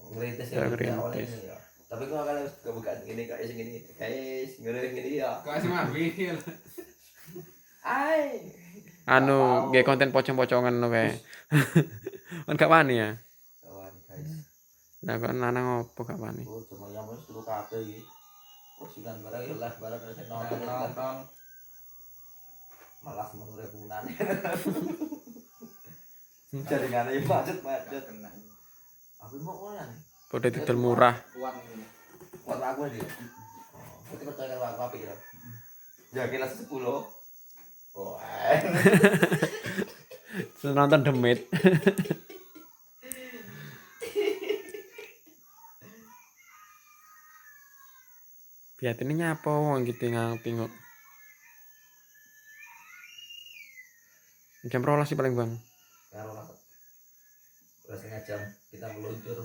ngerintis Ya, ya awalnya ngerintis. ini ya. Tapi kok kalau kebukaan gini guys gini ya. Kok sih mah bihil. Ai. Nggak Anu tahu. nggih konten pocong-pocongan no kae. Kan gak wani ya. Kawan guys. Lah kok lanang opo gak wani. Oh, cuma yang wis turu kabeh iki. Postingan barang ya live barang sing nonton. Nonton. Malah menurut rebunan. Jaringannya ya macet. Kena. Aku mau ngono. Padha didol murah. Kuat ini. Buat aku dia. Oh, berarti percaya kalau aku api ya. Ya kelas 10. Oh, Nonton demit. Biatine nyapa wong iki tengok. Jam 12 sih paling Bang. karo lah. Berasa jam kita meluncur.